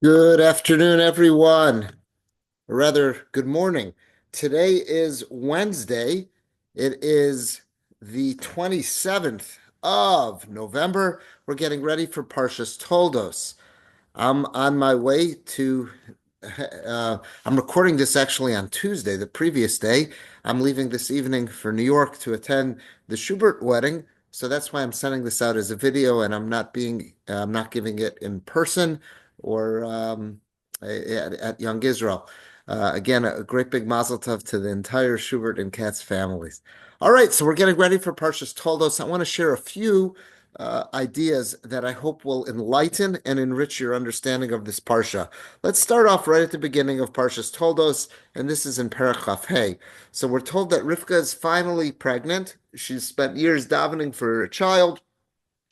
Good afternoon, everyone. Or rather, good morning. Today is Wednesday. It is the 27th of November. We're getting ready for Parshas Toldos. I'm on my way to, I'm recording this actually on Tuesday, the previous day. I'm leaving this evening for New York to attend the Schubert wedding. So that's why I'm sending this out as a video and I'm not giving it in person or at Young Israel. Again, a great big mazel tov to the entire Schubert and Katz families. All right, so we're getting ready for Parshas Toldos. I want to share a few ideas that I hope will enlighten and enrich your understanding of this parsha. Let's start off right at the beginning of Parshas Toldos, and this is in Perek Chaf Hey. So we're told that Rivka is finally pregnant. She's spent years davening for a child,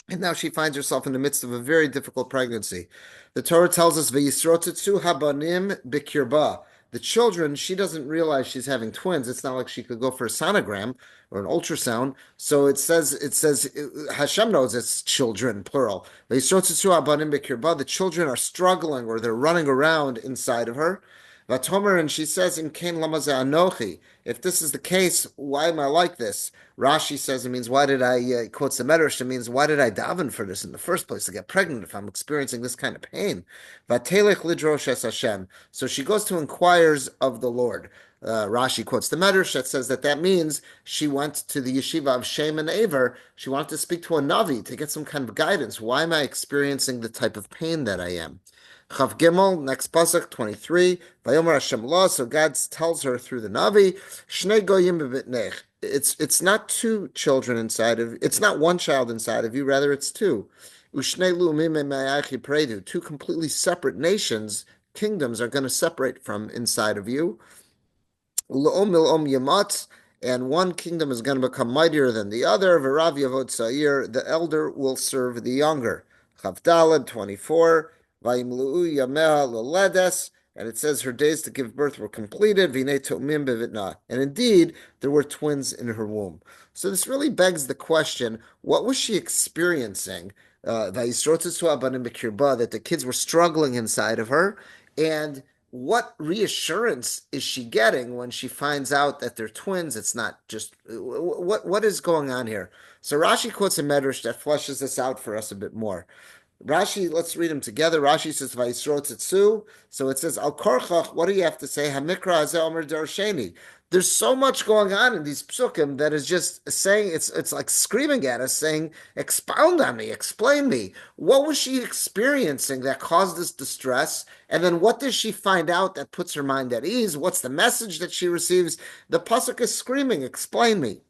and now she finds herself in the midst of a very difficult pregnancy. The Torah tells us, "V'yisrotetzu habanim b'kirba." The children, she doesn't realize she's having twins. It's not like she could go for a sonogram or an ultrasound. So it says, Hashem knows it's children, plural. V'yisrotetzu habanim b'kirba. The children are struggling or they're running around inside of her. Vatomer, and she says, "In kain lama ze anochi." If this is the case, why am I like this? Rashi says it means, why did I, quotes the Medrash, it means, why did I daven for this in the first place to get pregnant if I'm experiencing this kind of pain? Vatelech lidrosh es Hashem. So she goes to inquires of the Lord. Rashi quotes the Medrash that says that means she went to the yeshiva of Shem and Aver. She wanted to speak to a Navi to get some kind of guidance. Why am I experiencing the type of pain that I am? Chav Gimel, next pasuk, 23. Vayomer Hashem lo, so God tells her through the Navi, Shnei goyim b'bitnech. It's not two children inside of, it's not one child inside of you, rather it's two. Ushnei lu'umim me'ayachi predu. Two completely separate nations, kingdoms are going to separate from inside of you. L'om mil'om yamatz, and one kingdom is going to become mightier than the other. V'rav yavod sa'ir, the elder will serve the younger. Chavdalad 24. Vayimlu'u yamea l'ledes, and it says her days to give birth were completed. V'nei to'mim bevitna, and indeed there were twins in her womb. So this really begs the question: what was she experiencing? That the kids were struggling inside of her, and what reassurance is she getting when she finds out that they're twins? It's not just what is going on here. So Rashi quotes a medrash that fleshes this out for us a bit more. Rashi, let's read them together. Rashi says, "Vayisro tzitzu." So it says, "Al korchach." What do you have to say? Hamikra hazeh omer darsheni. There's so much going on in these psukim that is just saying it's like screaming at us, saying, "Expound on me, explain me. What was she experiencing that caused this distress? And then what does she find out that puts her mind at ease? What's the message that she receives?" The pasuk is screaming, "Explain me."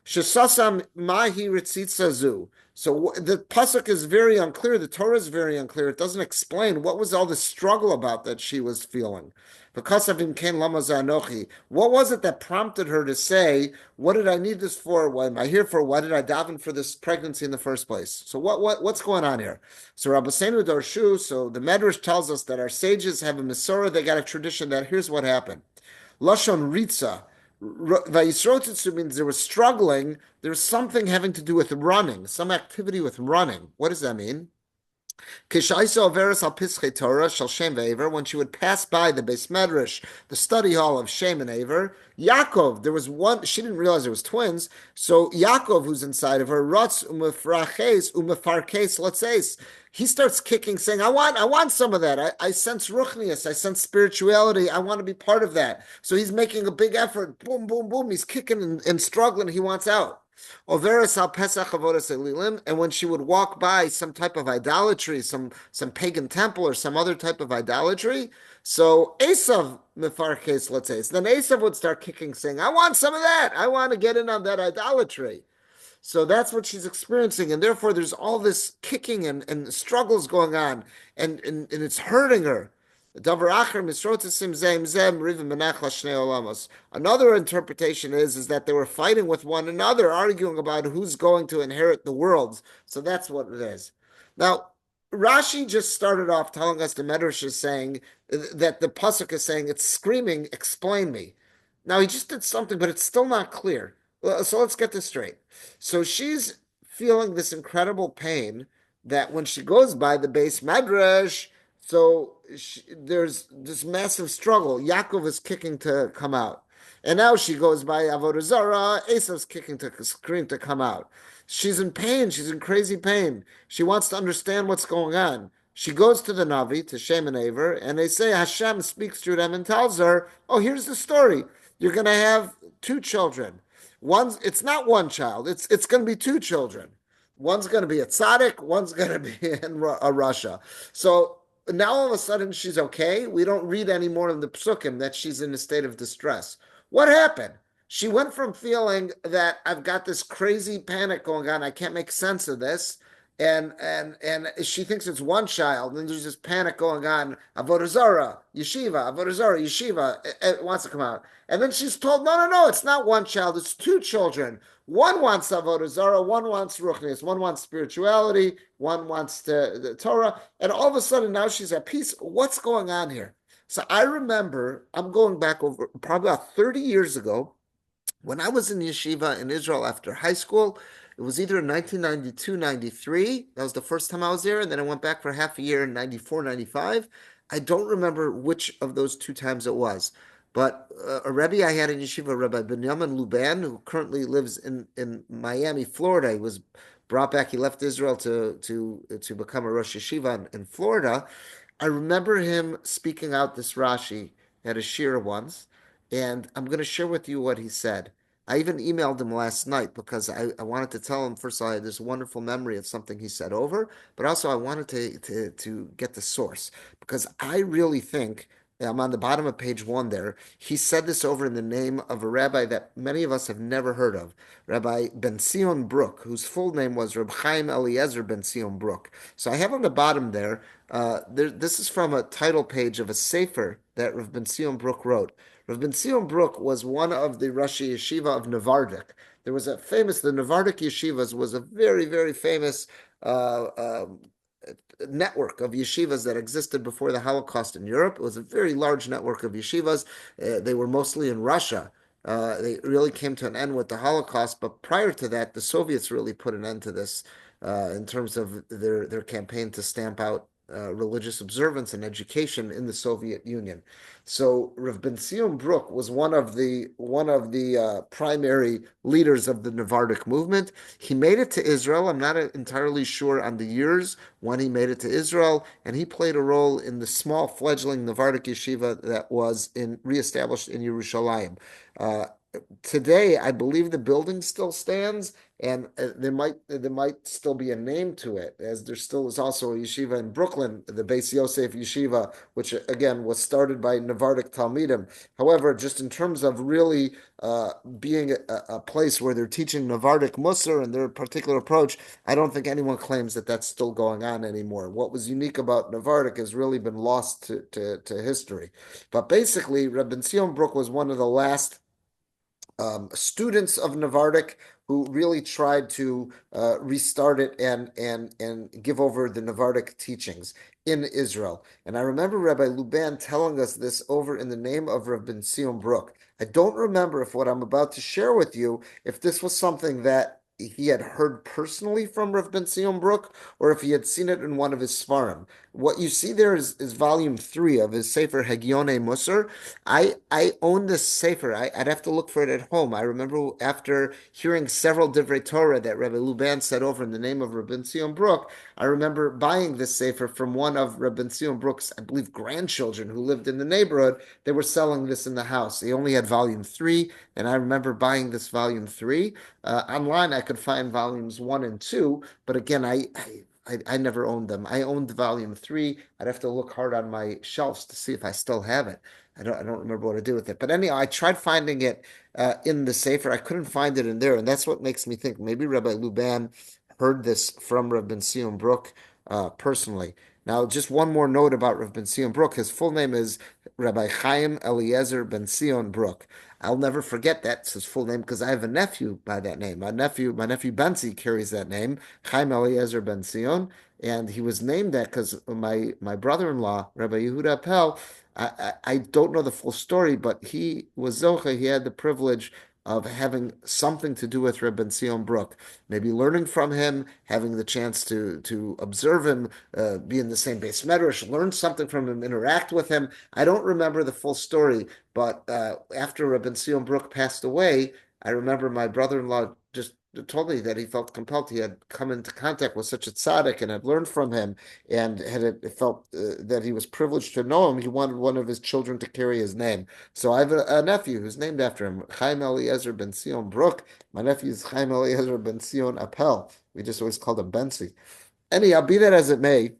Shesasam mahi ritzitzazu. So the pasuk is very unclear. The Torah is very unclear. It doesn't explain what was all the struggle about that she was feeling. Because of him came lama zanochi. What was it that prompted her to say, "What did I need this for? What am I here for? Why did I daven for this pregnancy in the first place?" So what's going on here? So Rabbeinu Darshu. So the Medrash tells us that our sages have a Masorah. They got a tradition that here's what happened. Lashon Ritza. Vayisrotetsu means there was struggling. There's something having to do with running, some activity with running. What does that mean? Kishaisa Averis al Pischei Torah shall Shem ve'Aver, when she would pass by the Beis Medrash, the study hall of Shem and Aver, Yaakov, there was one, she didn't realize there was twins, so Yaakov, who's inside of her, Ratz umefraches umefarkes letzeis, he starts kicking, saying, I want some of that. I sense ruchnius, I sense spirituality, I want to be part of that. So he's making a big effort, boom, boom, boom, he's kicking and struggling, he wants out. Overes al Pesach avodas elilim, and when she would walk by some type of idolatry, some pagan temple or some other type of idolatry, so Esav mefarkes, let's say, so then Esav would start kicking, saying, "I want some of that. I want to get in on that idolatry." So that's what she's experiencing, and therefore there's all this kicking and struggles going on, and it's hurting her. Another interpretation is that they were fighting with one another, arguing about who's going to inherit the world. So that's what it is. Now, Rashi just started off telling us the Medrash is saying that the pasuk is saying it's screaming, "Explain me." Now he just did something, but it's still not clear. So let's get this straight. So she's feeling this incredible pain that when she goes by the Beis Medrash, there's this massive struggle. Yaakov is kicking to come out. And now she goes by Avodah Zarah. Esav's kicking to scream to come out. She's in pain. She's in crazy pain. She wants to understand what's going on. She goes to the Navi, to Shem and Aver, and they say Hashem speaks through them and tells her, "Oh, here's the story. You're going to have two children. It's not one child. It's going to be two children. One's going to be a tzaddik. One's going to be in Russia." So now all of a sudden she's okay. We don't read anymore in the psukim that she's in a state of distress. What happened? She went from feeling that I've got this crazy panic going on, I can't make sense of this, and she thinks it's one child, and there's this panic going on. Avodah Zarah, yeshiva, Avodah Zarah, yeshiva. It wants to come out, and then she's told, no, no, no, it's not one child, it's two children. One wants Avodah Zarah, one wants Ruchnius, one wants spirituality, one wants the Torah, and all of a sudden now she's at peace. What's going on here? So I remember, I'm going back over probably about 30 years ago, when I was in yeshiva in Israel after high school. It was either in 1992, 93. That was the first time I was there. And then I went back for half a year in 94, 95. I don't remember which of those two times it was. But a Rebbe I had in yeshiva, Rabbi Binyamin Luban, who currently lives in Miami, Florida. He was brought back. He left Israel to become a Rosh Yeshiva in Florida. I remember him speaking out this Rashi at a shir once, and I'm going to share with you what he said. I even emailed him last night because I wanted to tell him, first of all, I had this wonderful memory of something he said over, but also I wanted to get the source because I really think, I'm on the bottom of page one there, he said this over in the name of a rabbi that many of us have never heard of, Rabbi Ben Zion Brook, whose full name was Reb Chaim Eliezer Ben Zion Brook. So I have on the bottom there, this is from a title page of a sefer that Reb Ben Zion Brook wrote. Rav Ben Zion Brook was one of the Rashi Yeshiva of Nevardik. There was the Nevardik Yeshivas was a very, very famous uh, uh, network of yeshivas that existed before the Holocaust in Europe. It was a very large network of yeshivas. They were mostly in Russia. They really came to an end with the Holocaust, but prior to that, the Soviets really put an end to this in terms of their campaign to stamp out religious observance and education in the Soviet Union. So Rav Ben Zion Brook was one of the primary leaders of the Navardic movement. He made it to Israel. I'm not entirely sure on the years when he made it to Israel, and he played a role in the small fledgling Navardic yeshiva that was reestablished in Yerushalayim. Uh, Today, I believe the building still stands, and there might still be a name to it, as there still is also a yeshiva in Brooklyn, the Beis Yosef Yeshiva, which again was started by Navardic Talmidim. However, just in terms of really being a place where they're teaching Navardic Musar and their particular approach, I don't think anyone claims that that's still going on anymore. What was unique about Navardic has really been lost to history. But basically, Rabbi Zion Brook was one of the last students of Navardic who really tried to restart it and give over the Navardic teachings in Israel. And I remember Rabbi Luban telling us this over in the name of Rabbi Zion Brook. I don't remember if what I'm about to share with you, if this was something that he had heard personally from Rav Ben Zion Brook, or if he had seen it in one of his Sfarim. What you see there is volume 3 of his Sefer Hagionei Musar. I own this Sefer. I'd have to look for it at home. I remember after hearing several Divrei Torah that Rabbi Luban said over in the name of Rabbi Zion Brook, I remember buying this Sefer from one of Rabbi Zion Brook's, I believe, grandchildren who lived in the neighborhood. They were selling this in the house. They only had volume 3, and I remember buying this volume 3. Online, I could find volumes 1 and 2, but again, I never owned them. I owned volume 3. I'd have to look hard on my shelves to see if I still have it. I don't remember what to do with it. But anyhow, I tried finding it in the Sefer. I couldn't find it in there, and that's what makes me think maybe Rabbi Luban heard this from Rabbi Ben Zion Brook personally. Now, just one more note about Rabbi Ben Zion Brook. His full name is Rabbi Chaim Eliezer Ben Zion Brook. I'll never forget that. It's his full name because I have a nephew by that name. My nephew Benzi carries that name, Chaim Eliezer Ben Zion, and he was named that because my brother-in-law, Rabbi Yehuda Appel, I don't know the full story, but he was Zocha. He had the privilege of having something to do with Reb Ben Zion Brook, maybe learning from him, having the chance to observe him, be in the same base medrash, learn something from him, interact with him. I don't remember the full story, but after Reb Ben Zion Brook passed away, I remember my brother-in-law just told me that he felt compelled. He had come into contact with such a tzaddik and had learned from him, and had felt that he was privileged to know him. He wanted one of his children to carry his name. So I have a nephew who's named after him, Chaim Eliezer Ben Zion Brook. My nephew is Chaim Eliezer Ben Zion Appel. We just always called him Bensi. Anyhow, be that as it may,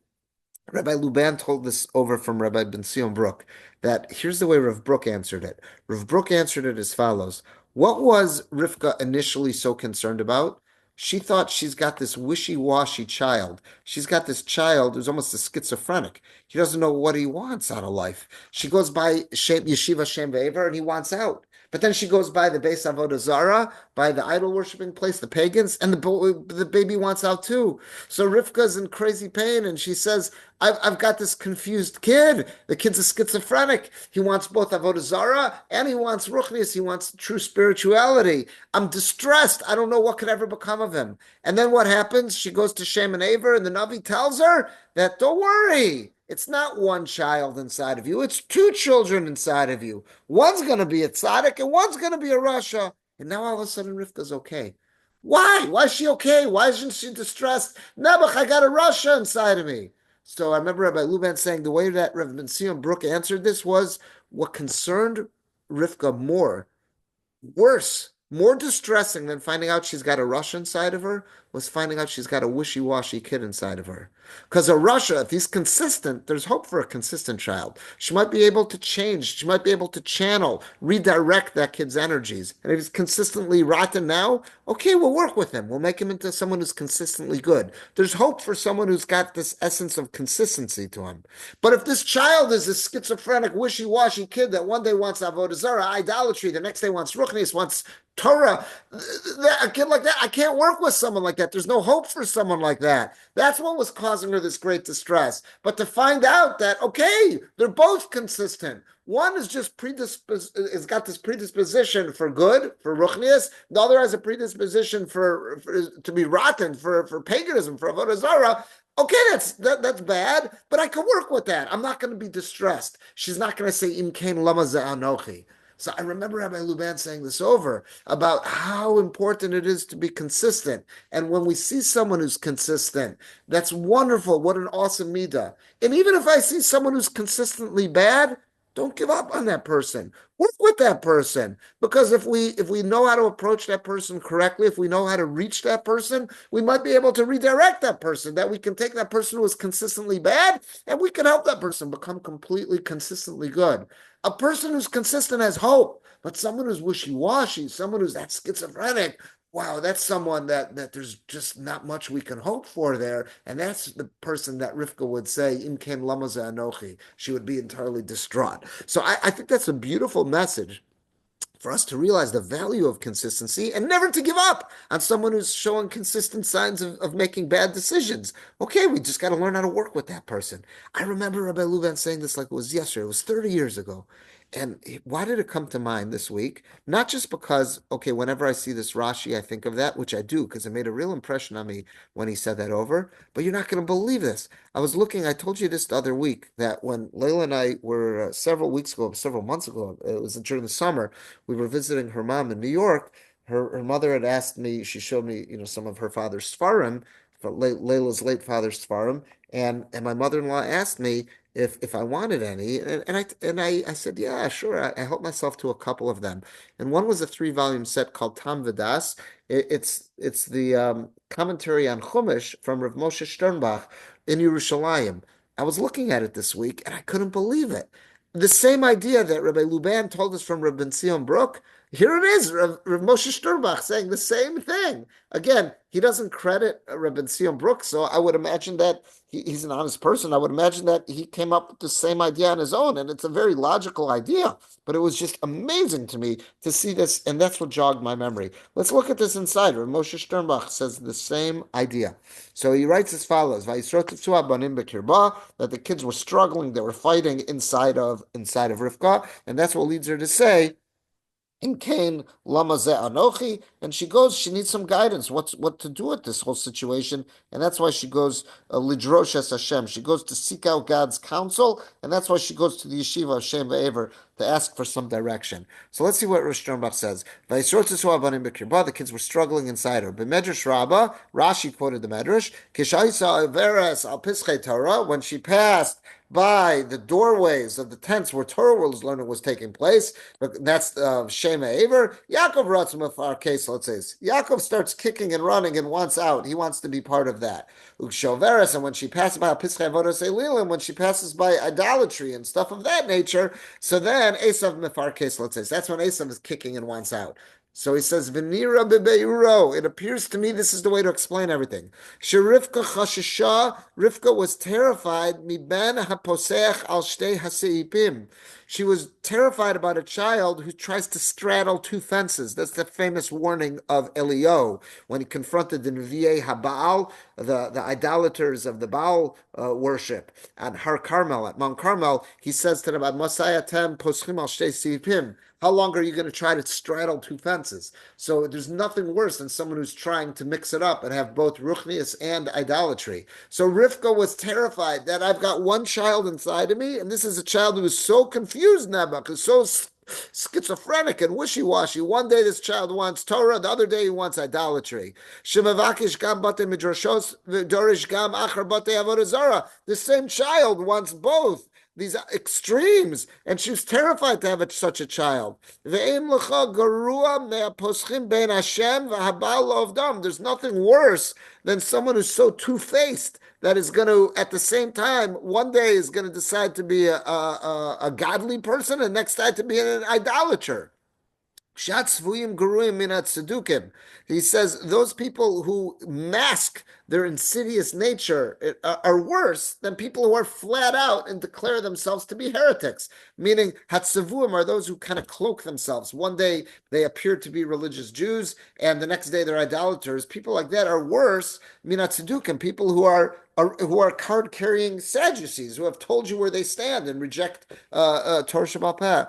Rabbi Luban told this over from Rabbi Ben Zion Brook, that here's the way Rav Brook answered it. Rav Brook answered it as follows. What was Rivka initially so concerned about? She thought she's got this wishy-washy child. She's got this child who's almost a schizophrenic. He doesn't know what he wants out of life. She goes by Yeshiva Shem Ve'ever and he wants out. But then she goes by the Beis Avodah Zarah, by the idol worshiping place, the pagans, and the baby wants out too. So Rivka's in crazy pain, and she says, I've got this confused kid. The kid's a schizophrenic. He wants both Avodah Zarah and he wants Ruchnius. He wants true spirituality. I'm distressed. I don't know what could ever become of him. And then what happens? She goes to Shem and Aver, and the Navi tells her that, don't worry. It's not one child inside of you. It's two children inside of you. One's going to be a tzaddik and one's going to be a rasha. And now all of a sudden Rivka's okay. Why? Why is she okay? Why isn't she distressed? Nebuch, I got a rasha inside of me. So I remember Rabbi Luban saying the way that Rabbi Ben Zion Brook answered this was what concerned Rivka worse, more distressing than finding out she's got a rasha inside of her was finding out she's got a wishy-washy kid inside of her. Because a rasha, if he's consistent, there's hope for a consistent child. She might be able to change. She might be able to channel, redirect that kid's energies. And if he's consistently rotten now, okay, we'll work with him. We'll make him into someone who's consistently good. There's hope for someone who's got this essence of consistency to him. But if this child is a schizophrenic, wishy-washy kid that one day wants avodah zarah, idolatry, the next day wants ruchnius, wants Torah, a kid like that, I can't work with someone like that. There's no hope for someone like that. That's what was causing her this great distress. But to find out that, okay, they're both consistent. One is just has got this predisposition for good, for ruchnius. The other has a predisposition for to be rotten, for paganism, for avodah zarah. Okay, that's bad, but I can work with that. I'm not going to be distressed. She's not going to say, Im kain lama ze'anochi. So I remember Rabbi Luban saying this over about how important it is to be consistent. And when we see someone who's consistent, that's wonderful. What an awesome midah. And even if I see someone who's consistently bad, don't give up on that person. Work with that person. Because if we know how to approach that person correctly, if we know how to reach that person, we might be able to redirect that person, that we can take that person who is consistently bad and we can help that person become completely consistently good. A person who's consistent has hope, but someone who's wishy-washy, someone who's that schizophrenic, wow, that's someone that there's just not much we can hope for there. And that's the person that Rivka would say, Im ken lama ze'anochi. She would be entirely distraught. So I think that's a beautiful message for us to realize the value of consistency and never to give up on someone who's showing consistent signs of making bad decisions. Okay, we just got to learn how to work with that person. I remember Rabbi Luban saying this like it was yesterday. It was 30 years ago. And why did it come to mind this week? Not just because, okay, whenever I see this Rashi, I think of that, which I do, because it made a real impression on me when he said that over. But you're not going to believe this. I told you this the other week, that when Layla and I were several months ago, it was during the summer, we were visiting her mom in New York. Her mother had asked me, she showed me, some of her father's Sfarim, Layla's late father's Sfarim, and my mother-in-law asked me if I wanted any, and I said, yeah, sure. I helped myself to a couple of them, and one was a 3-volume set called Tam Vidas. It's the commentary on Chumash from Rav Moshe Sternbach in Yerushalayim. I was looking at it this week, and I couldn't believe it. The same idea that Rabbi Luban told us from Rabbi Ben Zion Brook, here it is, Rav Moshe Sternbach saying the same thing. Again, he doesn't credit Rabbi Ben Zion Brook, so I would imagine that he's an honest person. I would imagine that he came up with the same idea on his own, and it's a very logical idea. But it was just amazing to me to see this, and that's what jogged my memory. Let's look at this inside. Rav Moshe Sternbach says the same idea. So he writes as follows: that the kids were struggling, they were fighting inside of Rivka, and that's what leads her to say, In Cain, lama ze anochi, and she goes. She needs some guidance. What to do with this whole situation, and that's why she goes lidrosh es Hashem. She goes to seek out God's counsel, and that's why she goes to the yeshiva of Shem Ve'ever to ask for some direction. So let's see what Rosh Sternbach says. The kids were struggling inside her. B'medrash Rabbah, Rashi quoted the Medrash. Kishaisa Averes al Pischei Torah, when she passed by the doorways of the tents where Torah was learning was taking place. But that's Shema Aver. Yaakov Ratzma our case, let's say. Yaakov starts kicking and running and wants out. He wants to be part of that. Ukshoveres, and when she passes by Pischei Avodas Elilim, when she passes by idolatry and stuff of that nature, so then Esav Mifar case, let's say. So that's when Esav is kicking and wants out. So he says, "V'nira bebeiro." It appears to me this is the way to explain everything. Sherifka chashisha. Rivka was terrified. Mi ben haposech al shtei haseipim. She was terrified about a child who tries to straddle two fences. That's the famous warning of Elio when he confronted the Nevi'ei HaBaal, the idolaters of the Baal worship at Har Carmel, at Mount Carmel. He says to them, "Masayatem poschim al shtei seipim." How long are you going to try to straddle two fences? So there's nothing worse than someone who's trying to mix it up and have both ruchnius and idolatry. So Rivka was terrified that I've got one child inside of me, and this is a child who is so confused, Nebuch, is so schizophrenic and wishy-washy. One day this child wants Torah, the other day he wants idolatry. The same child wants both these extremes, and she's terrified to have such a child. There's nothing worse than someone who's so two-faced that is going to, at the same time, one day is going to decide to be a godly person, and next time to be an idolater. He says those people who mask their insidious nature are worse than people who are flat out and declare themselves to be heretics. Meaning, hatzavuim are those who kind of cloak themselves. One day they appear to be religious Jews, and the next day they're idolaters. People like that are worse, minatzedukim, people who are card-carrying Sadducees who have told you where they stand and reject Torah Shabbat Peh.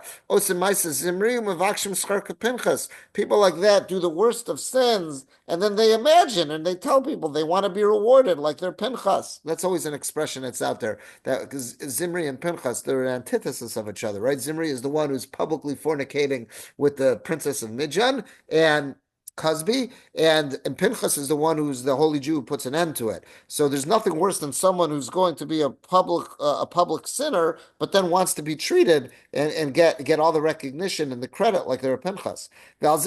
People like that do the worst of sins, and then they imagine and they tell people they want to be rewarded like they're Pinchas. That's always an expression that's out there. That because Zimri and Pinchas, they're an antithesis of each other, right? Zimri is the one who's publicly fornicating with the princess of Midian, and Cosby, and Pinchas is the one who's the holy Jew who puts an end to it. So there's nothing worse than someone who's going to be a public sinner, but then wants to be treated and get all the recognition and the credit like they're a Pinchas. So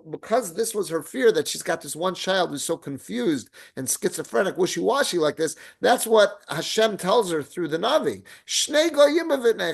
because this was her fear that she's got this one child who's so confused and schizophrenic, wishy-washy like this, that's what Hashem tells her through the Navi.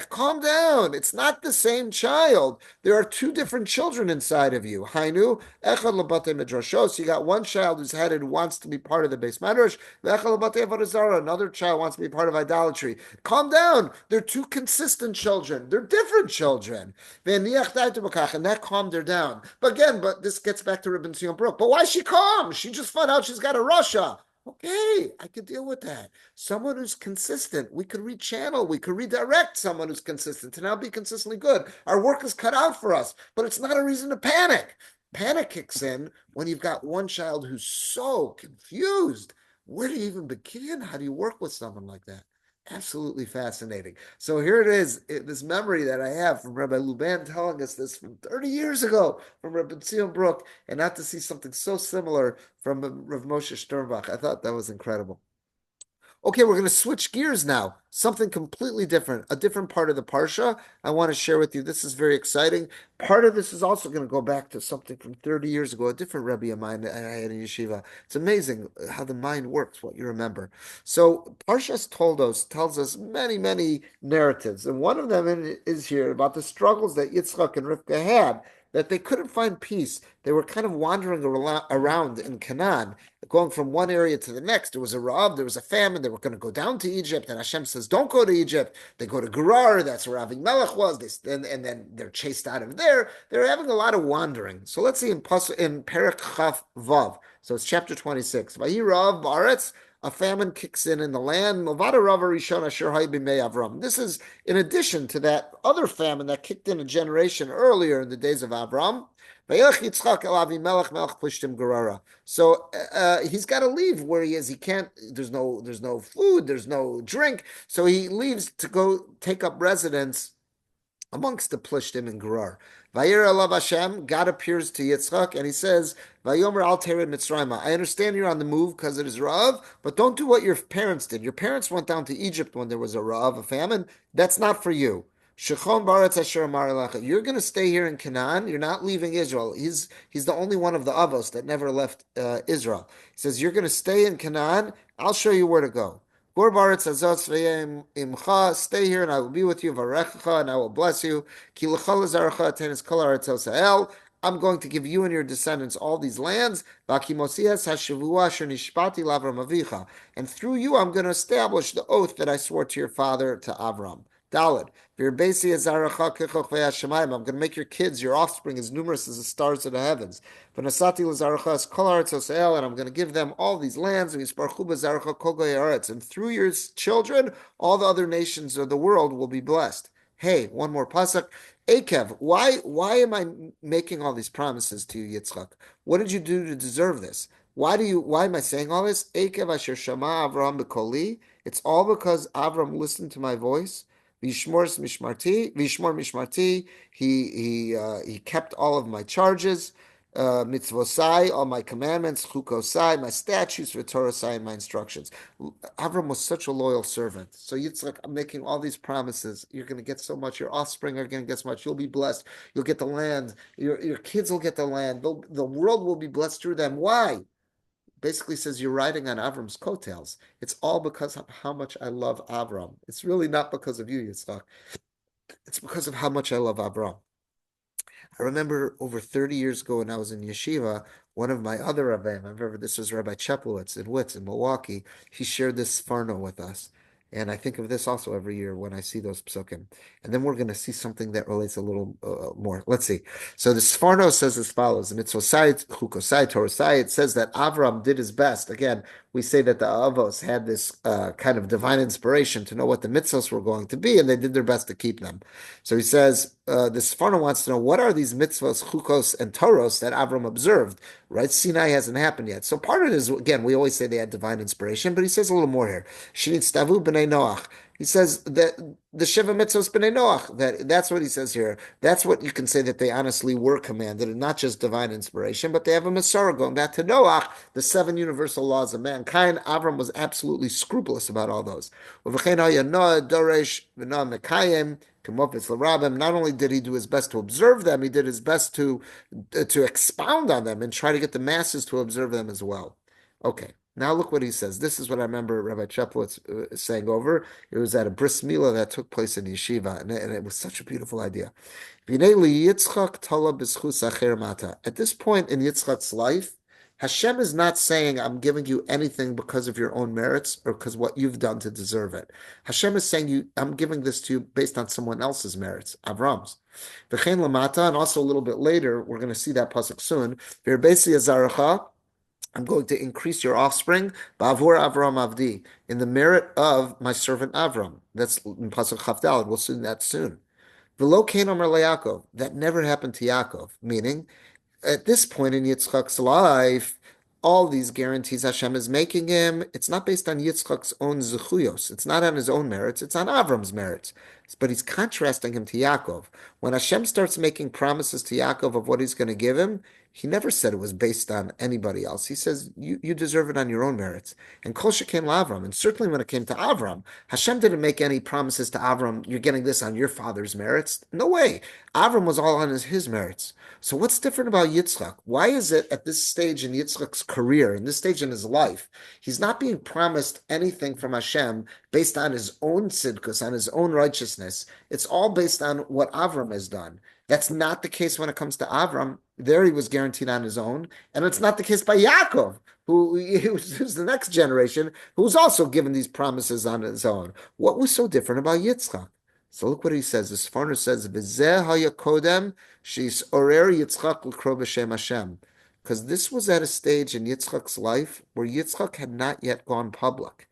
Calm down. It's not the same child. There are two different children inside of you. Hainu, echad labate midrashos. You got one child who's headed, who wants to be part of the base madrash. Echad labate avodah zarah. Another child wants to be part of idolatry. Calm down. They're two consistent children. They're different children. And that calmed her down. But again, this gets back to Rabbi Sion Brook. But why is she calm? She just found out she's got a Russia. Okay, I could deal with that. Someone who's consistent, we could rechannel, we could redirect someone who's consistent to now be consistently good. Our work is cut out for us, but it's not a reason to panic. Panic kicks in when you've got one child who's so confused. Where do you even begin? How do you work with someone like that? Absolutely fascinating. So here it is, this memory that I have from Rabbi Luban telling us this from 30 years ago from Rabbi Tzion Brook, and not to see something so similar from Rav Moshe Sternbach. I thought that was incredible. Okay, we're going to switch gears now. Something completely different, a different part of the Parsha I want to share with you. This is very exciting. Part of this is also going to go back to something from 30 years ago, a different Rebbe of mine I had in Yeshiva. It's amazing how the mind works, what you remember. So Parshas Toldos tells us many, many narratives, and one of them is here about the struggles that Yitzchak and Rivka had, that they couldn't find peace. They were kind of wandering around in Canaan, going from one area to the next. There was a Rav, there was a famine. They were going to go down to Egypt, and Hashem says, don't go to Egypt. They go to Gerar, that's where Avimelech was, and then they're chased out of there. They're having a lot of wandering. So let's see in Perek Chaf Vav. So it's chapter 26. Vayirav Baaretz a famine kicks in the land. This is in addition to that other famine that kicked in a generation earlier in the days of Avram. So he's got to leave where he is. He can't. There's no food. There's no drink. So he leaves to go take up residence amongst the Plishtim and Gerar. Vayir alav Hashem, God appears to Yitzchak and he says, Vayomer al tered Mitzrayma. I understand you're on the move because it is Rav, but don't do what your parents did. Your parents went down to Egypt when there was a Rav, a famine. That's not for you. Shechon baretz asher amar elecha. You're going to stay here in Canaan. You're not leaving Israel. He's the only one of the Avos that never left Israel. He says, you're going to stay in Canaan. I'll show you where to go. Stay here and I will be with you, and I will bless you. I'm going to give you and your descendants all these lands. And through you, I'm going to establish the oath that I swore to your father, to Avram. Daled. I'm going to make your kids, your offspring, as numerous as the stars of the heavens. And I'm going to give them all these lands. And through your children, all the other nations of the world will be blessed. Hey, one more pasuk. Akev, why am I making all these promises to you, Yitzchak? What did you do to deserve this? Why am I saying all this? Akev asher shama Avram b'koli. It's all because Avram listened to my voice. Vishmor mishmarti. He kept all of my charges. Mitzvosai, all my commandments, chukosai, my statutes, v'torosai, and my instructions. Avram was such a loyal servant. So Yitzchak, I'm making all these promises. You're going to get so much. Your offspring are going to get so much. You'll be blessed. You'll get the land. Your kids will get the land. The world will be blessed through them. Why? Basically says you're riding on Avram's coattails. It's all because of how much I love Avram. It's really not because of you, Yitzchak. It's because of how much I love Avram. I remember over 30 years ago when I was in yeshiva, one of my other rabbis, I remember this was Rabbi Cheplowitz in Witz in Milwaukee, he shared this Sforno with us. And I think of this also every year when I see those psukim. And then we're going to see something that relates a little more. Let's see. So the Sforno says as follows, Mitzvosai, Chukosai, Torosai, it says that Avram did his best. Again, we say that the Avos had this kind of divine inspiration to know what the mitzvos were going to be, and they did their best to keep them. So he says, the Sforno wants to know, what are these mitzvos, chukos, and toros that Avram observed? Right? Sinai hasn't happened yet. So part of it is, again, we always say they had divine inspiration, but he says a little more here. Shinitzavu b'nei Noach. He says that the Shiva Mitzvos B'nai Noach, that's what he says here. That's what you can say that they honestly were commanded, and not just divine inspiration, but they have a Masorah going back to Noach, the 7 universal laws of mankind. Avram was absolutely scrupulous about all those. Not only did he do his best to observe them, he did his best to expound on them and try to get the masses to observe them as well. Okay. Now look what he says. This is what I remember Rabbi Cheplowitz saying over. It was at a bris milah that took place in yeshiva, and it was such a beautiful idea. At this point in Yitzchak's life, Hashem is not saying, I'm giving you anything because of your own merits or because what you've done to deserve it. Hashem is saying, I'm giving this to you based on someone else's merits, Avram's. And also a little bit later, we're going to see that pasuk soon. I'm going to increase your offspring, ba'avur Avram avdi, in the merit of my servant Avram. That's in Pasuk Chavdal. We'll see that soon. V'lo kein omer leYaakov. That never happened to Yaakov. Meaning, at this point in Yitzchak's life, all these guarantees Hashem is making him, it's not based on Yitzchak's own zechuyos. It's not on his own merits. It's on Avram's merits. But he's contrasting him to Yaakov. When Hashem starts making promises to Yaakov of what he's going to give him, he never said it was based on anybody else. He says, you deserve it on your own merits. And Kol Shekin L'Avram, and certainly when it came to Avram, Hashem didn't make any promises to Avram, you're getting this on your father's merits. No way. Avram was all on his merits. So what's different about Yitzchak? Why is it at this stage in Yitzchak's career, in this stage in his life, he's not being promised anything from Hashem based on his own tzidkus, on his own righteousness? It's all based on what Avram has done. That's not the case when it comes to Avram. There he was guaranteed on his own. And it's not the case by Yaakov, who's the next generation, who's also given these promises on his own. What was so different about Yitzchak? So look what he says. The Sforno says, V'zeh haya kodem she's orer Yitzchak l'kro b'shem Hashem. because this was at a stage in Yitzchak's life where Yitzchak had not yet gone public.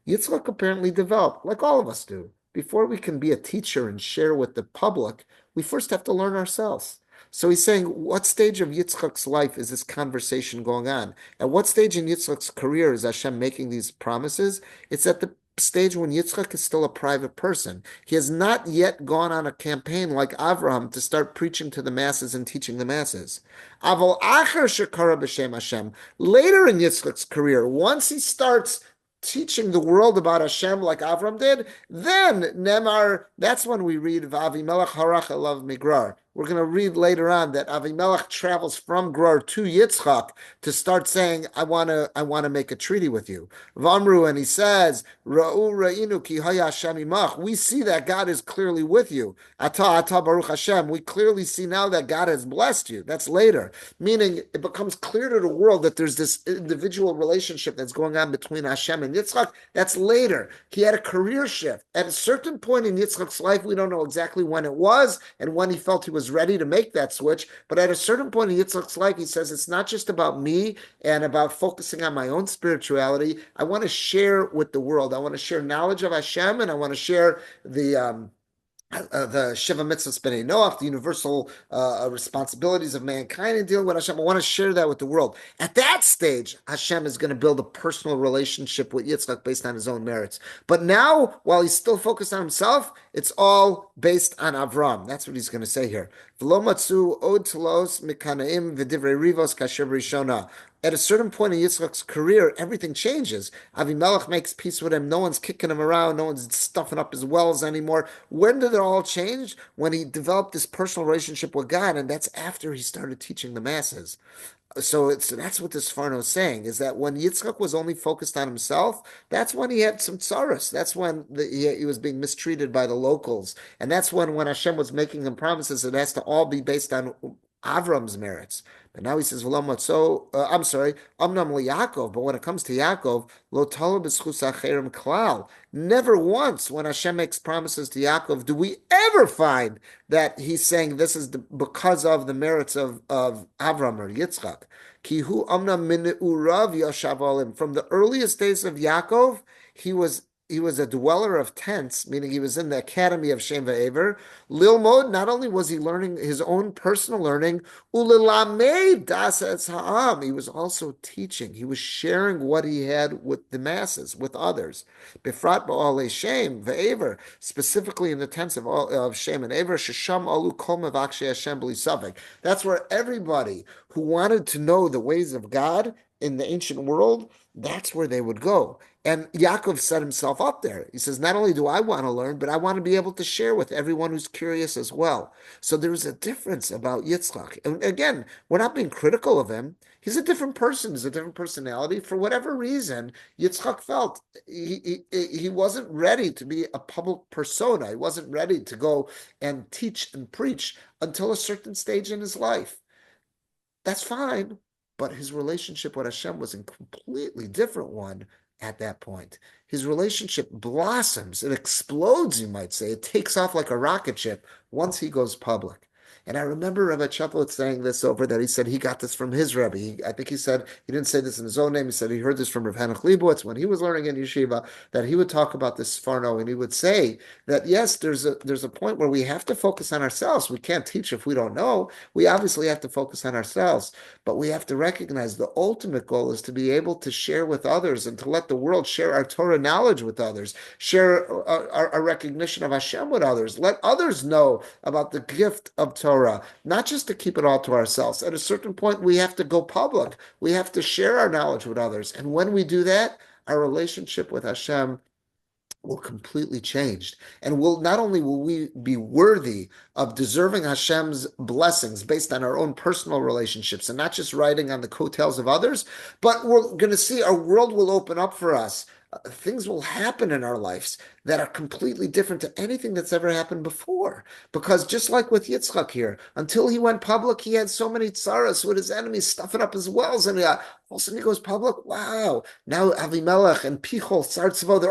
Yitzchak apparently developed, like all of us do. Before we can be a teacher and share with the public, we first have to learn ourselves. So he's saying, what stage of Yitzchak's life is this conversation going on? At what stage in Yitzchak's career is Hashem making these promises? It's at the stage when Yitzchak is still a private person. He has not yet gone on a campaign like Avraham to start preaching to the masses and teaching the masses. Aval acher shekara b'shem Hashem. Later in Yitzchak's career, once he starts teaching the world about Hashem like Avram did, then Nemar, that's when we read Avimelech harach elav migrar. We're going to read later on that Avimelech travels from Gerar to Yitzchak to start saying, I want to make a treaty with you. Vamru, and he says, Ra'u ra'inu ki haya Hashem imach. We see that God is clearly with you. Ata baruch Hashem. We clearly see now that God has blessed you. That's later. Meaning it becomes clear to the world that there's this individual relationship that's going on between Hashem and Yitzchak. That's later. He had a career shift. At a certain point in Yitzchak's life, we don't know exactly when it was and when he felt he was ready to make that switch. But at a certain point in Yitzchak's life, he says, it's not just about me and about focusing on my own spirituality. I want to share with the world. I want to share knowledge of Hashem, and I want to share the Shiva Mitzvahs B'nai Noach, the universal responsibilities of mankind and dealing with Hashem. I want to share that with the world. At that stage, Hashem is going to build a personal relationship with Yitzchak based on his own merits. But now, while he's still focused on himself, it's all based on Avram. That's what he's going to say here. V'lo matzu od telos mikanaim v'divrei rivos kasher rishona. At a certain point in Yitzchak's career, everything changes. Avimelech makes peace with him. No one's kicking him around. No one's stuffing up his wells anymore. When did it all change? When he developed this personal relationship with God, and that's after he started teaching the masses. So that's what this Farno is saying, is that when Yitzchak was only focused on himself, that's when he had some tsaros. That's when he was being mistreated by the locals. And that's when Hashem was making him promises, it has to all be based on Avram's merits. But now he says, I'm sorry, Amnam Yaakov, but when it comes to Yaakov, Lo Tala b'schus acherim klal. Never once when Hashem makes promises to Yaakov do we ever find that he's saying this is because of the merits of Avram or Yitzchak. Kihu Amnam min urav yashav olim. From the earliest days of Yaakov, he was a dweller of tents, meaning he was in the academy of Shem Va'ever. Lilmod, not only was he learning his own personal learning, ulilamed das etz ha'am, he was also teaching. He was sharing what he had with the masses, with others. Befrat ba'alei Shem Va'ever, specifically in the tents of Shem and Aver, shesham alu kol mevakshei Hashem b'li safek. That's where everybody who wanted to know the ways of God in the ancient world, that's where they would go. And Yaakov set himself up there. He says, not only do I want to learn, but I want to be able to share with everyone who's curious as well. So there's a difference about Yitzchak. And again, we're not being critical of him. He's a different person. He's a different personality. For whatever reason, Yitzchak felt he wasn't ready to be a public persona. He wasn't ready to go and teach and preach until a certain stage in his life. That's fine. But his relationship with Hashem was a completely different one at that point. His relationship blossoms, it explodes, you might say. It takes off like a rocket ship once he goes public. And I remember Rabbi Chaplet saying this over, that he said he got this from his Rebbe. I think he said, he didn't say this in his own name, he said he heard this from Rav Henoch Leibowitz when he was learning in yeshiva, that he would talk about this Sfarno, and he would say that, yes, there's a point where we have to focus on ourselves. We can't teach if we don't know. We obviously have to focus on ourselves, but we have to recognize the ultimate goal is to be able to share with others and to let the world share our Torah knowledge with others, share our recognition of Hashem with others, let others know about the gift of Torah. Not just to keep it all to ourselves. At a certain point, we have to go public. We have to share our knowledge with others. And when we do that, our relationship with Hashem will completely change. And not only will we be worthy of deserving Hashem's blessings based on our own personal relationships and not just riding on the coattails of others, but we're going to see our world will open up for us. Things will happen in our lives that are completely different to anything that's ever happened before. Because just like with Yitzchak here, until he went public, he had so many tsaras with his enemies stuffing up his wells, and All of a sudden he goes public. Wow. Now Avimelech and Pichol, Sartzvo,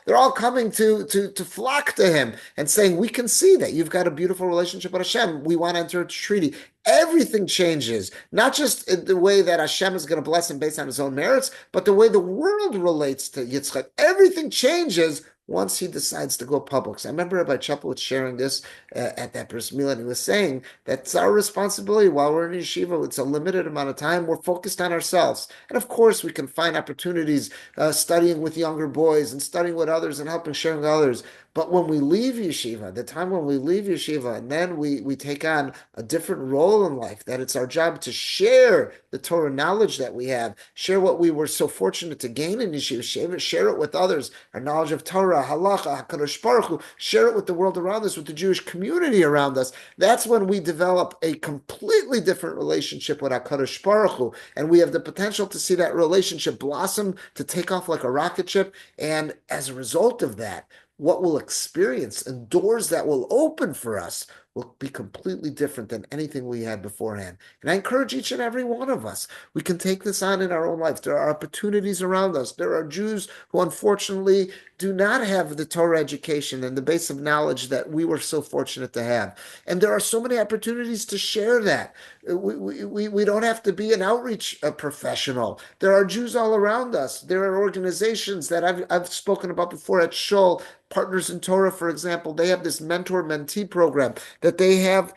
they're all coming to flock to him and saying, we can see that you've got a beautiful relationship with Hashem. We want to enter a treaty. Everything changes, not just in the way that Hashem is going to bless him based on his own merits, but the way the world relates to Yitzchak. Everything changes once he decides to go public. So I remember Rabbi Chapel sharing this at that Bris Milah, and he was saying that's our responsibility while we're in yeshiva. It's a limited amount of time. We're focused on ourselves. And of course, we can find opportunities studying with younger boys and studying with others and helping sharing with others. But when we leave yeshiva, the time when we leave yeshiva, and then we take on a different role in life, that it's our job to share the Torah knowledge that we have, share what we were so fortunate to gain in yeshiva, share it with others, our knowledge of Torah, halacha, HaKadosh Baruch Hu, share it with the world around us, with the Jewish community around us. That's when we develop a completely different relationship with HaKadosh Baruch Hu, and we have the potential to see that relationship blossom, to take off like a rocket ship, and as a result of that, what we'll experience and doors that will open for us will be completely different than anything we had beforehand. And I encourage each and every one of us, we can take this on in our own life. There are opportunities around us. There are Jews who unfortunately do not have the Torah education and the base of knowledge that we were so fortunate to have. And there are so many opportunities to share that. We don't have to be an outreach professional. There are Jews all around us. There are organizations that I've spoken about before at Shul, Partners in Torah, for example. They have this mentor-mentee program that they have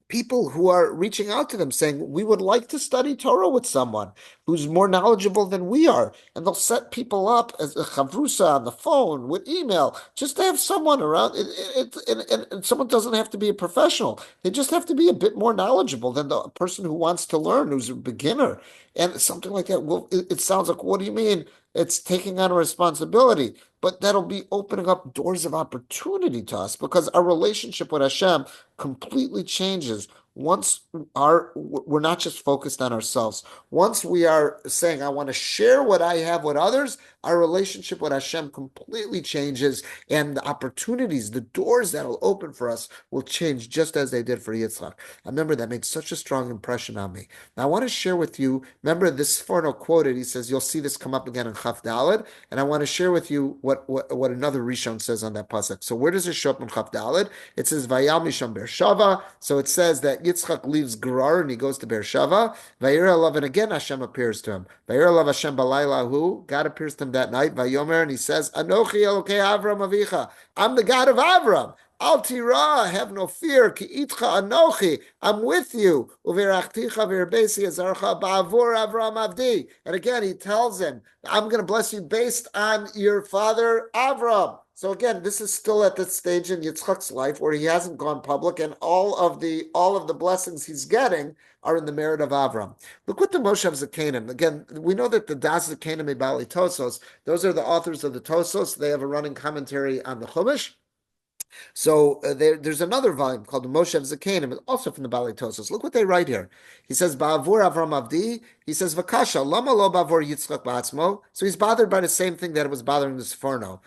people who are reaching out to them saying, we would like to study Torah with someone who's more knowledgeable than we are. And they'll set people up as a chavrusa on the phone with email, just to have someone around. And someone doesn't have to be a professional. They just have to be a bit more knowledgeable than the person who wants to learn, who's a beginner. And something like that. Well, it sounds like, what do you mean? It's taking on a responsibility, but that'll be opening up doors of opportunity to us, because our relationship with Hashem completely changes once we're not just focused on ourselves. Once we are saying, I want to share what I have with others, our relationship with Hashem completely changes, and the opportunities, the doors that will open for us will change just as they did for Yitzchak. I remember that made such a strong impression on me. Now I want to share with you, remember this Sforno quoted, he says, you'll see this come up again in Chaf Daled, and I want to share with you what another Rishon says on that pasuk. So where does it show up in Chaf Daled? It says, Vayal Misham Beershava. So it says that Yitzchak leaves Gerar and he goes to Beershava. Vayir Elav, and again Hashem appears to him. Vayir Elav Hashem Balayla Hu. God appears to him that night. Vayomer, and he says, Anochi Elokei Avram Avicha. I'm the God of Avram. Al tira, have no fear. Ki itcha anochi, I'm with you. Uvirachticha virbesi azarcha ba'avur Avram Avdi. And again, he tells him, I'm going to bless you based on your father Avram. So again, this is still at the stage in Yitzchak's life where he hasn't gone public, and all of the blessings he's getting are in the merit of Avram. Look what the Moshe Zakanim. Again, we know that the Das Zakanim Bali Tosos, those are the authors of the Tosos. They have a running commentary on the Chumash. So there's another volume called the Moshe Zakanim, also from the Bali Tosos. Look what they write here. He says, Ba'avur Avram Avdi, he says, Vakasha, Lama lo ba'avur Yitzchak ba'atzmo. So he's bothered by the same thing that was bothering the Sforno.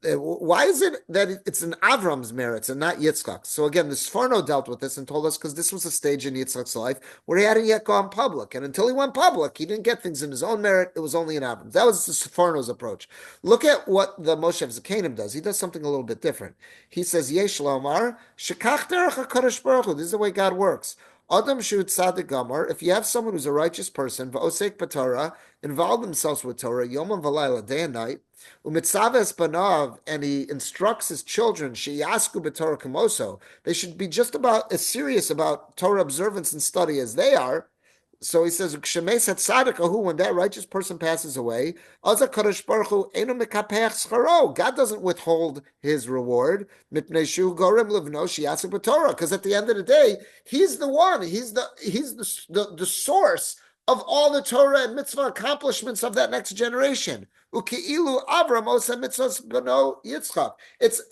Why is it that it's in Avram's merits and not Yitzchak? So again, the Sforno dealt with this and told us, because this was a stage in Yitzchak's life where he hadn't yet gone public. And until he went public, he didn't get things in his own merit. It was only in Avram's. That was the Sforno's approach. Look at what the Moshe Zakanim does. He does something a little bit different. He says, Yesh lomar, shekach derech HaKadosh Baruch Hu. This is the way God works. Adam shut tzaddik gamar. If you have someone who's a righteous person, va'osek b'Torah, involve themselves with Torah, yom and v'layla, day and night, umitzaves banav, and he instructs his children, sheyasku b'Torah kamoso, they should be just about as serious about Torah observance and study as they are. So he says, when that righteous person passes away, God doesn't withhold his reward, because at the end of the day, he's the one, he's the source of all the Torah and mitzvah accomplishments of that next generation. It's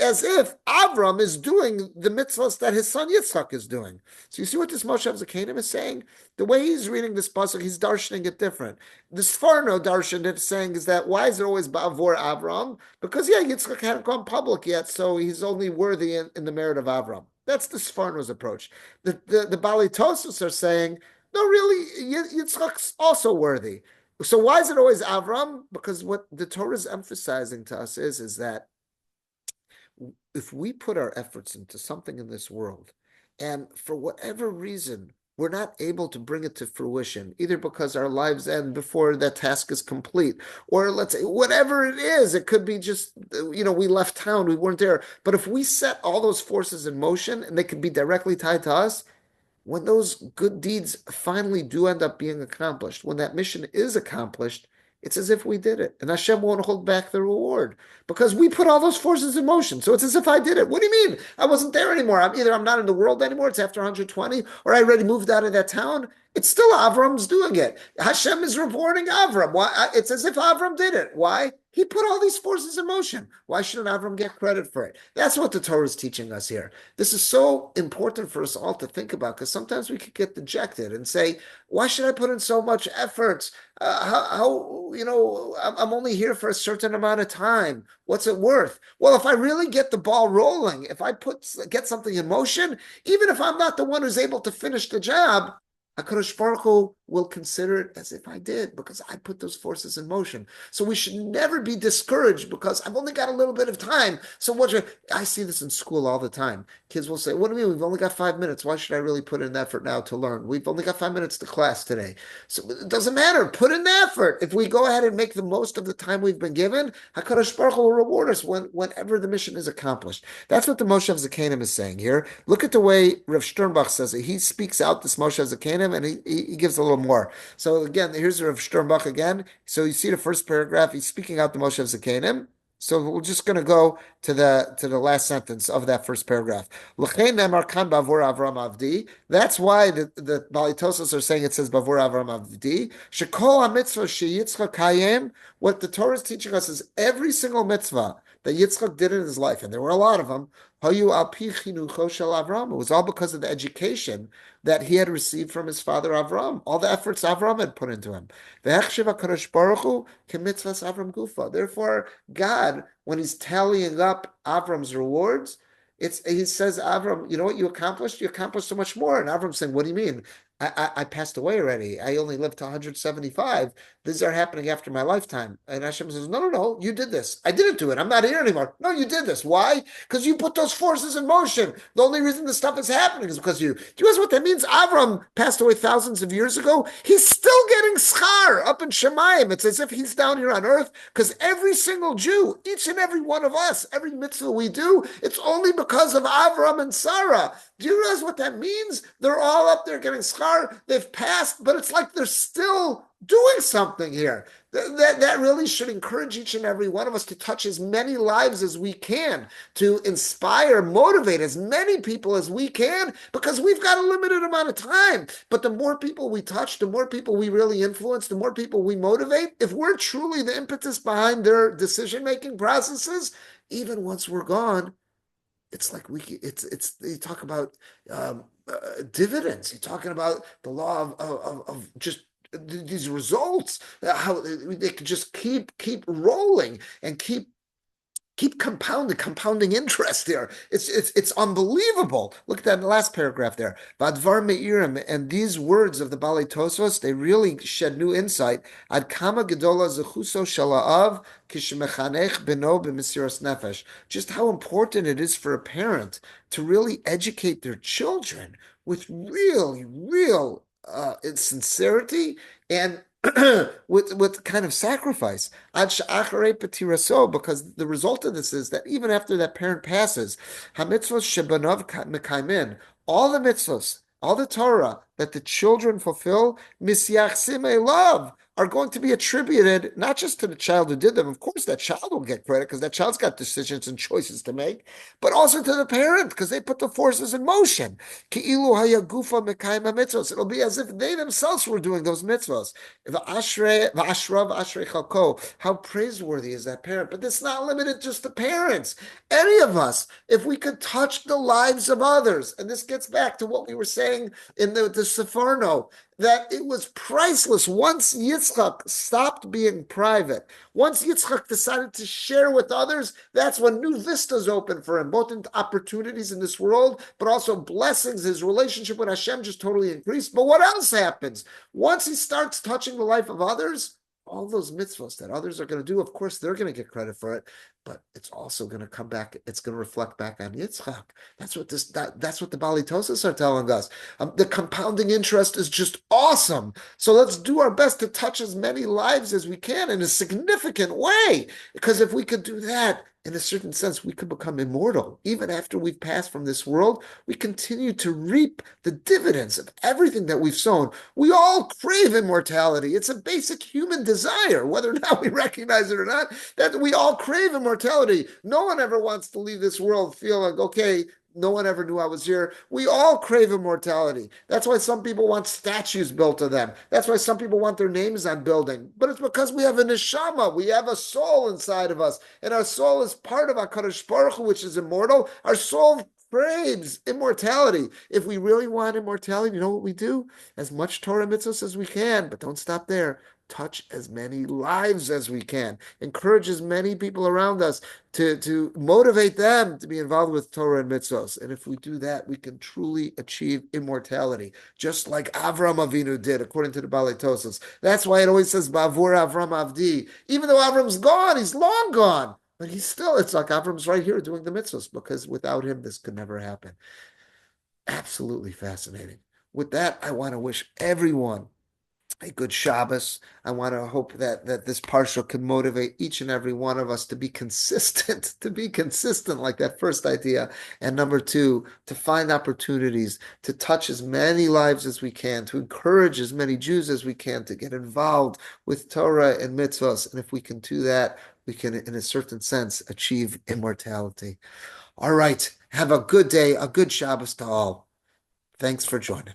as if Avram is doing the mitzvahs that his son Yitzchak is doing. So you see what this Moshe Zakanim is saying? The way he's reading this pasuk, he's darshaning it different. The Sforno darshan it saying is that, why is it always ba'avor Avram? Because Yitzchak hadn't gone public yet, so he's only worthy in the merit of Avram. That's the Sforno's approach. The Bali Tosos are saying, no, really, Yitzchak's also worthy. So why is it always Avram? Because what the Torah is emphasizing to us is that if we put our efforts into something in this world, and for whatever reason, we're not able to bring it to fruition, either because our lives end before that task is complete, or let's say whatever it is, it could be just, we left town, we weren't there. But if we set all those forces in motion and they could be directly tied to us, when those good deeds finally do end up being accomplished, when that mission is accomplished, it's as if we did it. And Hashem won't hold back the reward because we put all those forces in motion. So it's as if I did it. What do you mean? I wasn't there anymore. I'm not in the world anymore. It's after 120, or I already moved out of that town. It's still Avram's doing it. Hashem is rewarding Avram. Why? It's as if Avram did it. Why? He put all these forces in motion. Why shouldn't Avram get credit for it? That's what the Torah is teaching us here. This is so important for us all to think about, because sometimes we could get dejected and say, why should I put in so much effort? I'm only here for a certain amount of time. What's it worth? Well, if I really get the ball rolling, if I get something in motion, even if I'm not the one who's able to finish the job, HaKadosh Baruch Hu will consider it as if I did, because I put those forces in motion. So we should never be discouraged because I've only got a little bit of time. So I see this in school all the time. Kids will say, what do you mean? We've only got 5 minutes. Why should I really put in effort now to learn? We've only got 5 minutes to class today. So it doesn't matter. Put in the effort. If we go ahead and make the most of the time we've been given, HaKadosh Baruch Hu will reward us whenever the mission is accomplished. That's what the Moshe Zakanim is saying here. Look at the way Rav Sternbach says it. He speaks out this Moshe Zakanim, and he gives a little more. So again, here's Rav Sternbach again. So you see the first paragraph, he's speaking out the Moshe Zakanim. So we're just going to go to the last sentence of that first paragraph. That's why the Balitosos are saying it says Bavur Avram Avdi. Shekol HaMitzvah sheYitzchak Hayem. What the Torah is teaching us is every single mitzvah that Yitzchak did in his life, and there were a lot of them, it was all because of the education that he had received from his father Avram, all the efforts Avram had put into him. Therefore, God, when he's tallying up Avram's rewards, he says, Avram, you know what you accomplished? You accomplished so much more. And Avram's saying, what do you mean? I passed away already. I only lived to 175. These are happening after my lifetime. And Hashem says, no, you did this. I didn't do it. I'm not here anymore. No, you did this. Why? Because you put those forces in motion. The only reason this stuff is happening is because you. Do you realize what that means? Avram passed away thousands of years ago. He's still getting schar up in Shemayim. It's as if he's down here on earth, because every single Jew, each and every one of us, every mitzvah we do, it's only because of Avram and Sarah. Do you realize what that means? They're all up there getting schar. They've passed, but it's like they're still doing something here. That really should encourage each and every one of us to touch as many lives as we can, to inspire, motivate as many people as we can, because we've got a limited amount of time. But the more people we touch, the more people we really influence, the more people we motivate. If we're truly the impetus behind their decision-making processes, even once we're gone, it's like you talk about dividends. You're talking about the law of just these results, how they can just keep rolling and keep compounding interest there. It's unbelievable. Look at that in the last paragraph there. Vadvar Me'irim, and these words of the Balei Tosfos, they really shed new insight. Ad kama gedola zechuso shala'av kishmechanech beno b'mesiras nefesh. Just how important it is for a parent to really educate their children with real sincerity and with kind of sacrifice. Because the result of this is that even after that parent passes, all the mitzvahs, all the Torah that the children fulfill, love, are going to be attributed not just to the child who did them. Of course, that child will get credit because that child's got decisions and choices to make, but also to the parent because they put the forces in motion. It'll be as if they themselves were doing those mitzvahs. How praiseworthy is that parent? But it's not limited just to parents. Any of us, if we could touch the lives of others, and this gets back to what we were saying in the Sefarno, that it was priceless. Once Yitzchak stopped being private, once Yitzchak decided to share with others, that's when new vistas opened for him, both in opportunities in this world, but also blessings. His relationship with Hashem just totally increased. But what else happens? Once he starts touching the life of others, all those mitzvahs that others are going to do, of course, they're going to get credit for it, but it's also going to come back. It's going to reflect back on Yitzchak. That's what the Bali Tosas are telling us. The compounding interest is just awesome. So let's do our best to touch as many lives as we can in a significant way. Because if we could do that, in a certain sense, we could become immortal. Even after we've passed from this world, we continue to reap the dividends of everything that we've sown. We all crave immortality. It's a basic human desire, whether or not we recognize it or not, that we all crave immortality. No one ever wants to leave this world feeling like, okay, no one ever knew I was here. We all crave immortality. That's why some people want statues built of them. That's why some people want their names on building. But it's because we have a neshama. We have a soul inside of us. And our soul is part of HaKadosh Baruch Hu, which is immortal. Our soul craves immortality. If we really want immortality, you know what we do? As much Torah mitzvahs as we can, but don't stop there. Touch as many lives as we can. Encourage as many people around us to motivate them to be involved with Torah and mitzvahs. And if we do that, we can truly achieve immortality, just like Avram Avinu did, according to the Balei Tosas. That's why it always says, Bavur Avram Avdi. Even though Avram's gone, he's long gone. But he's still, it's like Avram's right here doing the mitzvahs, because without him, this could never happen. Absolutely fascinating. With that, I want to wish everyone a good Shabbos. I want to hope that this parsha can motivate each and every one of us to be consistent, like that first idea. And number two, to find opportunities to touch as many lives as we can, to encourage as many Jews as we can to get involved with Torah and mitzvahs. And if we can do that, we can, in a certain sense, achieve immortality. All right. Have a good day, a good Shabbos to all. Thanks for joining.